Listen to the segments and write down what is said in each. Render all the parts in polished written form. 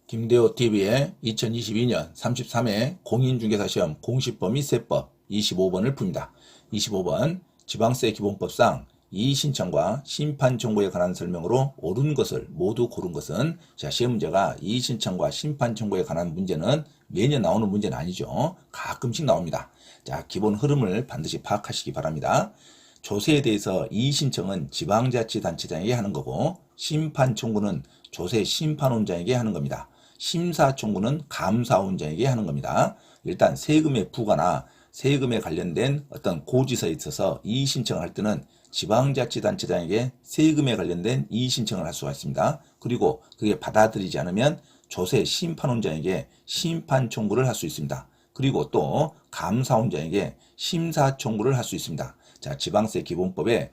김대호 TV의 2022년 33회 공인중개사 시험 공시법 및 세법 25번을 풉니다. 25번 지방세 기본법상 이의신청과 심판 청구에 관한 설명으로 옳은 것을 모두 고른 것은, 자, 시험 문제가 이의신청과 심판 청구에 관한 문제는 매년 나오는 문제는 아니죠. 가끔씩 나옵니다. 자, 기본 흐름을 반드시 파악하시기 바랍니다. 조세에 대해서 이의신청은 지방자치단체장에게 하는 거고, 심판 청구는 조세 심판원장에게 하는 겁니다. 심사 청구는 감사원장에게 하는 겁니다. 일단 세금의 부과나 세금에 관련된 어떤 고지서에 있어서 이의신청을 할 때는 지방자치단체장에게 세금에 관련된 이의신청을 할 수가 있습니다. 그리고 그게 받아들이지 않으면 조세 심판원장에게 심판 청구를 할 수 있습니다. 그리고 또 감사원장에게 심사 청구를 할 수 있습니다. 자, 지방세 기본법에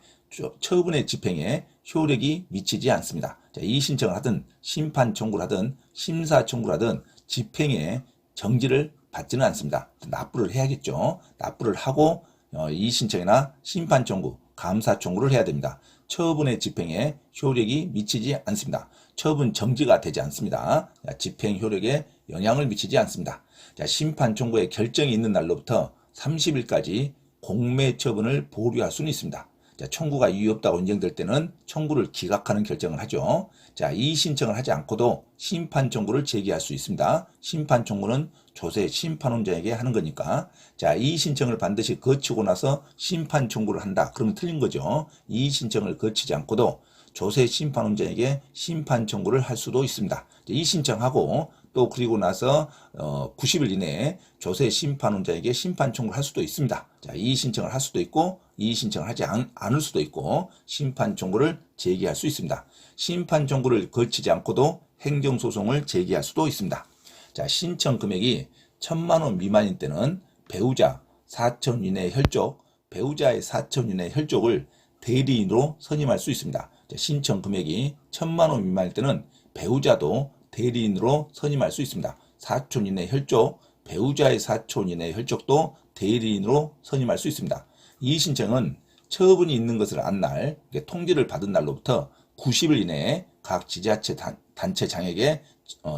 처분의 집행에 효력이 미치지 않습니다. 자, 이의신청을 하든 심판 청구를 하든 심사 청구를 하든 집행에 정지를 받지는 않습니다. 납부를 해야겠죠. 납부를 하고 이의신청이나 심판 청구, 감사 청구를 해야 됩니다. 처분의 집행에 효력이 미치지 않습니다. 처분 정지가 되지 않습니다. 자, 집행 효력에 영향을 미치지 않습니다. 자, 심판 청구의 결정이 있는 날로부터 30일까지 공매 처분을 보류할 수는 있습니다. 자, 청구가 이유 없다고 인정될 때는 청구를 기각하는 결정을 하죠. 자, 이의신청을 하지 않고도 심판 청구를 제기할 수 있습니다. 심판 청구는 조세 심판원장에게 하는 거니까. 자, 이의신청을 반드시 거치고 나서 심판 청구를 한다. 그러면 틀린 거죠. 이의신청을 거치지 않고도 조세 심판원장에게 심판 청구를 할 수도 있습니다. 이의신청하고 또 그리고 나서 90일 이내에 조세 심판원장에게 심판 청구를 할 수도 있습니다. 자, 이의신청을 할 수도 있고 이의신청을 하지 않을 수도 있고 심판 청구를 제기할 수 있습니다. 심판 청구를 거치지 않고도 행정소송을 제기할 수도 있습니다. 자, 신청 금액이 1,000만 원 미만인 때는 배우자 4천 이내 혈족, 배우자의 4천 이내 혈족을 대리인으로 선임할 수 있습니다. 자, 신청 금액이 1,000만 원 미만일 때는 배우자도 대리인으로 선임할 수 있습니다. 4촌 이내 혈족, 배우자의 4촌 이내 혈족도 대리인으로 선임할 수 있습니다. 이의신청은 처분이 있는 것을 안 날, 통지를 받은 날로부터 90일 이내에 각 지자체 단체장에게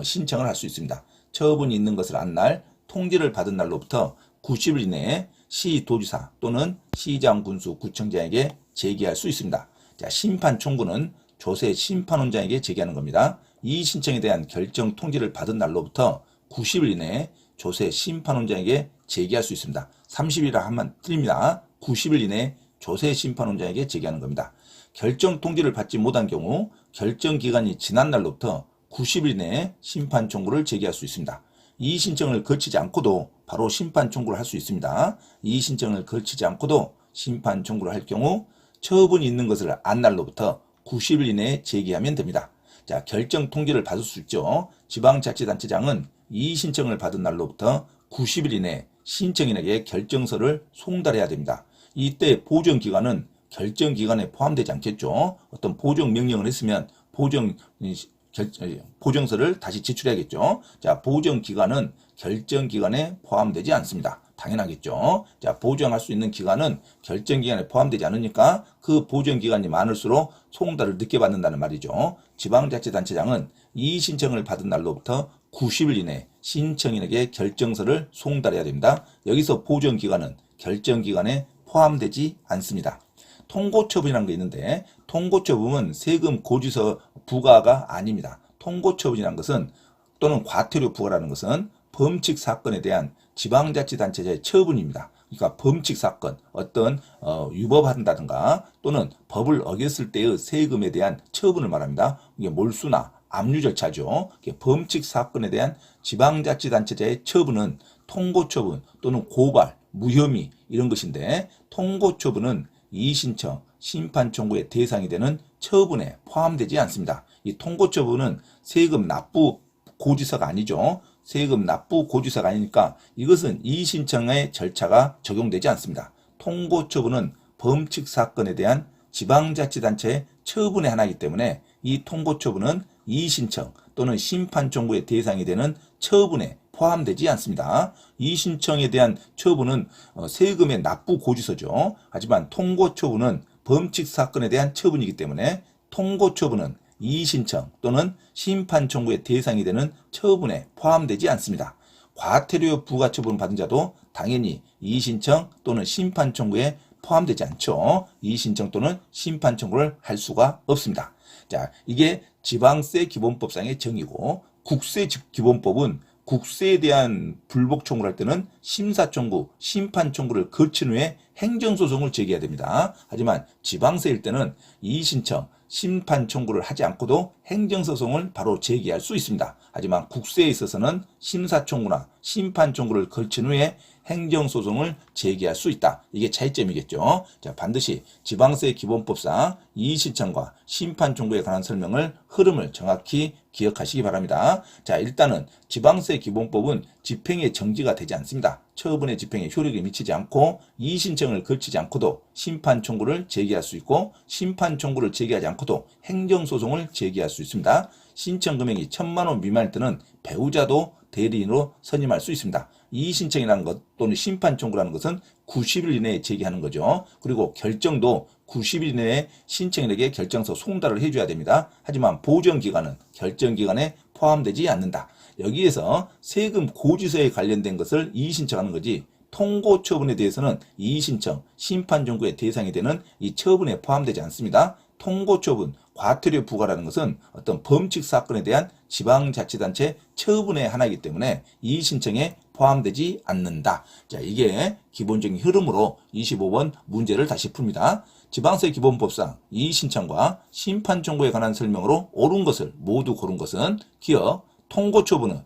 신청을 할 수 있습니다. 처분이 있는 것을 안 날, 통지를 받은 날로부터 90일 이내에 시도지사 또는 시장, 군수, 구청장에게 제기할 수 있습니다. 자, 심판 청구는 조세 심판원장에게 제기하는 겁니다. 이의신청에 대한 결정 통지를 받은 날로부터 90일 이내에 조세 심판원장에게 제기할 수 있습니다. 30일이라 하면 틀립니다. 90일 이내에 조세 심판원장에게 제기하는 겁니다. 결정 통지를 받지 못한 경우 결정 기간이 지난 날로부터 90일 내에 심판 청구를 제기할 수 있습니다. 이의신청을 거치지 않고도 바로 심판 청구를 할 수 있습니다. 이의신청을 거치지 않고도 심판 청구를 할 경우 처분이 있는 것을 안 날로부터 90일 이내에 제기하면 됩니다. 자, 결정 통지를 받을 수 있죠. 지방자치단체장은 이의신청을 받은 날로부터 90일 이내에 신청인에게 결정서를 송달해야 됩니다. 이때 보정기간은 결정기간에 포함되지 않겠죠. 어떤 보정명령을 했으면 보정서를 다시 제출해야겠죠. 자, 보정기간은 결정기간에 포함되지 않습니다. 당연하겠죠. 자, 보정할 수 있는 기간은 결정기간에 포함되지 않으니까 그 보정기간이 많을수록 송달을 늦게 받는다는 말이죠. 지방자치단체장은 이의신청을 받은 날로부터 90일 이내 신청인에게 결정서를 송달해야 됩니다. 여기서 보정기간은 결정기간에 포함되지 않습니다. 통고처분이라는 게 있는데, 통고처분은 세금 고지서 부과가 아닙니다. 통고처분이라는 것은, 또는 과태료 부과라는 것은 범칙 사건에 대한 지방자치단체자의 처분입니다. 그러니까 범칙 사건, 어떤 위법한다든가 또는 법을 어겼을 때의 세금에 대한 처분을 말합니다. 이게 몰수나 압류 절차죠. 범칙 사건에 대한 지방자치단체자의 처분은 통고처분 또는 고발, 무혐의 이런 것인데, 통고처분은 이의신청, 심판 청구의 대상이 되는 처분에 포함되지 않습니다. 이 통고처분은 세금 납부 고지서가 아니죠. 세금 납부 고지서가 아니니까 이것은 이의신청의 절차가 적용되지 않습니다. 통고처분은 범칙 사건에 대한 지방자치단체의 처분의 하나이기 때문에 이 통고처분은 이의신청 또는 심판 청구의 대상이 되는 처분에 포함되지 않습니다. 이의신청에 대한 처분은 세금의 납부 고지서죠. 하지만 통고처분은 범칙 사건에 대한 처분이기 때문에 통고처분은 이의신청 또는 심판 청구의 대상이 되는 처분에 포함되지 않습니다. 과태료 부과처분 받은 자도 당연히 이의신청 또는 심판 청구에 포함되지 않죠. 이의신청 또는 심판 청구를 할 수가 없습니다. 자, 이게 지방세 기본법상의 정의고, 국세기본법은 국세에 대한 불복 청구를 할 때는 심사 청구, 심판 청구를 거친 후에 행정소송을 제기해야 됩니다. 하지만 지방세일 때는 이의신청, 심판 청구를 하지 않고도 행정소송을 바로 제기할 수 있습니다. 하지만 국세에 있어서는 심사 청구나 심판 청구를 거친 후에 행정소송을 제기할 수 있다. 이게 차이점이겠죠. 자, 반드시 지방세 기본법상 이의신청과 심판 청구에 관한 설명을 흐름을 정확히 기억하시기 바랍니다. 자, 일단은 지방세 기본법은 집행의 정지가 되지 않습니다. 처분의 집행에 효력이 미치지 않고 이의신청을 거치지 않고도 심판 청구를 제기할 수 있고, 심판 청구를 제기하지 않고도 행정소송을 제기할 수 있습니다. 신청 금액이 1,000만 원 미만일 때는 배우자도 대리인으로 선임할 수 있습니다. 이의신청이라는 것 또는 심판 청구라는 것은 90일 이내에 제기하는 거죠. 그리고 결정도 90일 이내에 신청인에게 결정서 송달을 해줘야 됩니다. 하지만 보정기간은 결정기간에 포함되지 않는다. 여기에서 세금 고지서에 관련된 것을 이의신청하는 거지, 통고 처분에 대해서는 이의신청, 심판 청구의 대상이 되는 이 처분에 포함되지 않습니다. 통고 처분, 과태료 부과라는 것은 어떤 범칙 사건에 대한 지방자치단체 처분의 하나이기 때문에 이의신청에 포함되지 않는다. 자, 이게 기본적인 흐름으로 25번 문제를 다시 풉니다. 지방세 기본법상 이의신청과 심판 청구에 관한 설명으로 옳은 것을 모두 고른 것은 기억, 통고처분은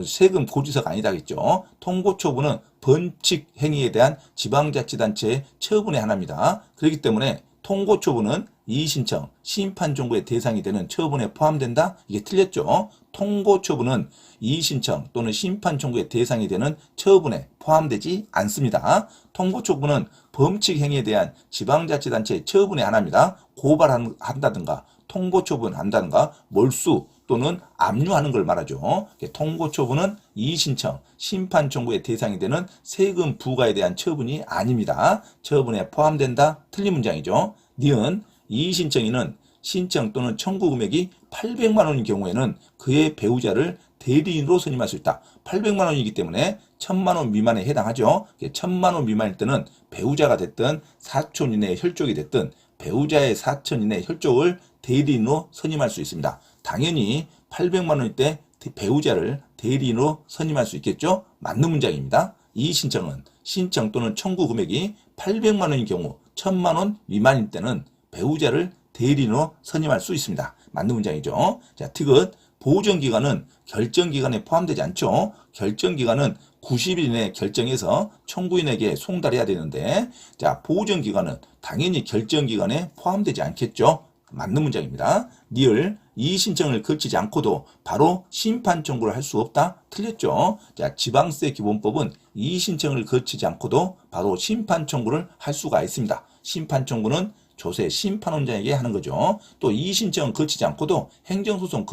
세금 고지서가 아니다겠죠. 통고처분은 범칙 행위에 대한 지방자치단체의 처분의 하나입니다. 그렇기 때문에 통고처분은 이의신청, 심판 청구의 대상이 되는 처분에 포함된다? 이게 틀렸죠. 통고처분은 이의신청 또는 심판 청구의 대상이 되는 처분에 포함되지 않습니다. 통고처분은 범칙 행위에 대한 지방자치단체의 처분의 하나입니다. 고발한다든가 통고처분한다든가 몰수 또는 압류하는 걸 말하죠. 통고처분은 이의신청, 심판 청구의 대상이 되는 세금 부과에 대한 처분이 아닙니다. 처분에 포함된다? 틀린 문장이죠. 니은 이의신청인은 신청 또는 청구 금액이 800만 원인 경우에는 그의 배우자를 대리인으로 선임할 수 있다. 800만 원이기 때문에 1000만 원 미만에 해당하죠. 1000만 원 미만일 때는 배우자가 됐든 사촌 이내의 혈족이 됐든 배우자의 사촌 이내의 혈족을 대리인으로 선임할 수 있습니다. 당연히 800만 원일 때 배우자를 대리인으로 선임할 수 있겠죠? 맞는 문장입니다. 이의신청은 신청 또는 청구 금액이 800만 원인 경우 1000만 원 미만일 때는 배우자를 대리인으로 선임할 수 있습니다. 맞는 문장이죠. 자, 티귿. 보정기간은 결정기간에 포함되지 않죠. 결정기간은 90일 이내에 결정해서 청구인에게 송달해야 되는데, 자, 보정기간은 당연히 결정기간에 포함되지 않겠죠. 맞는 문장입니다. 니을 이의신청을 거치지 않고도 바로 심판 청구를 할 수 없다? 틀렸죠. 자, 지방세 기본법은 이의신청을 거치지 않고도 바로 심판 청구를 할 수가 있습니다. 심판 청구는 조세 심판원장에게 하는 거죠. 또 이의신청을 거치지 않고도 행정소송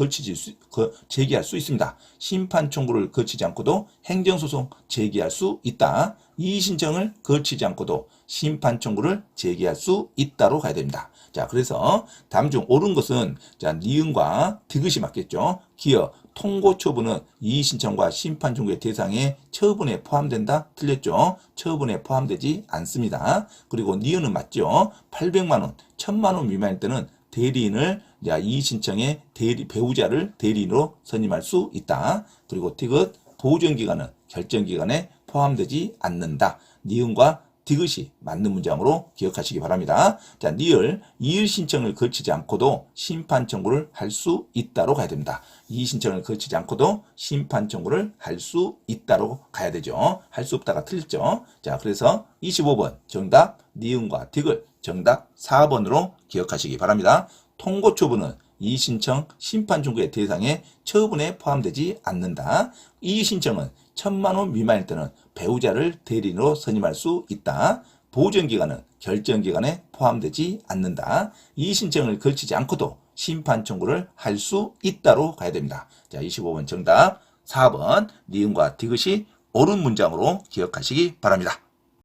제기할 수 있습니다. 심판 청구를 거치지 않고도 행정소송 제기할 수 있다. 이의신청을 거치지 않고도 심판 청구를 제기할 수 있다로 가야 됩니다. 자, 그래서 다음 중 옳은 것은 자, 니은과 디귿이 맞겠죠. 기어 통고처분은 이의신청과 심판 청구의 대상에 처분에 포함된다? 틀렸죠. 처분에 포함되지 않습니다. 그리고 니은은 맞죠. 800만 원, 1000만 원 미만일 때는 대리인을 이의신청의 배우자를 대리인으로 선임할 수 있다. 그리고 티귿 보정기간은 결정기간에 포함되지 않는다. 니은과 디귿이 맞는 문장으로 기억하시기 바랍니다. 자, 니을 이의신청을 거치지 않고도 심판 청구를 할 수 있다로 가야 됩니다. 이의신청을 거치지 않고도 심판 청구를 할 수 있다로 가야 되죠. 할 수 없다가 틀렸죠. 자, 그래서 25번 정답 니은과 디귿, 정답 4번으로 기억하시기 바랍니다. 통고처분은 이의신청, 심판 청구의 대상에 처분에 포함되지 않는다. 이의신청은 1000만 원 미만일 때는 배우자를 대리인으로 선임할 수 있다. 보정기간은 결정기간에 포함되지 않는다. 이의신청을 거치지 않고도 심판 청구를 할 수 있다로 가야 됩니다. 자, 25번 정답 4번 니은과 디귿이 옳은 문장으로 기억하시기 바랍니다.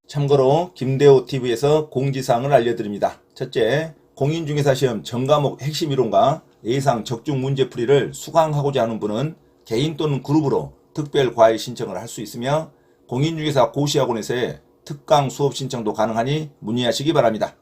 참고로 김대호TV에서 공지사항을 알려드립니다. 첫째, 공인중개사 시험 전과목 핵심 이론과 예상 적중 문제풀이를 수강하고자 하는 분은 개인 또는 그룹으로 특별 과외 신청을 할 수 있으며 공인중개사 고시학원에서의 특강 수업 신청도 가능하니 문의하시기 바랍니다.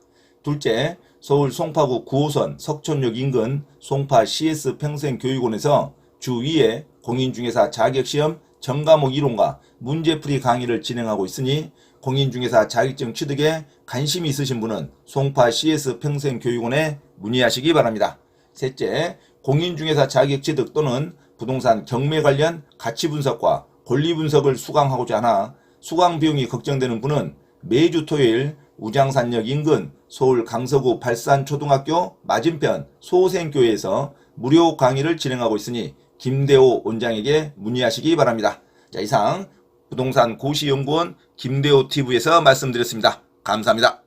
둘째, 서울 송파구 9호선 석촌역 인근 송파 CS 평생교육원에서 주 2회 공인중개사 자격시험 전과목 이론과 문제풀이 강의를 진행하고 있으니 공인중개사 자격증 취득에 관심이 있으신 분은 송파 CS 평생교육원에 문의하시기 바랍니다. 셋째, 공인중개사 자격 취득 또는 부동산 경매 관련 가치 분석과 권리 분석을 수강하고자 하나 수강 비용이 걱정되는 분은 매주 토요일 우장산역 인근 서울 강서구 발산초등학교 맞은편 소생교회에서 무료 강의를 진행하고 있으니 김대호 원장에게 문의하시기 바랍니다. 자, 이상 부동산 고시연구원 김대호 TV에서 말씀드렸습니다. 감사합니다.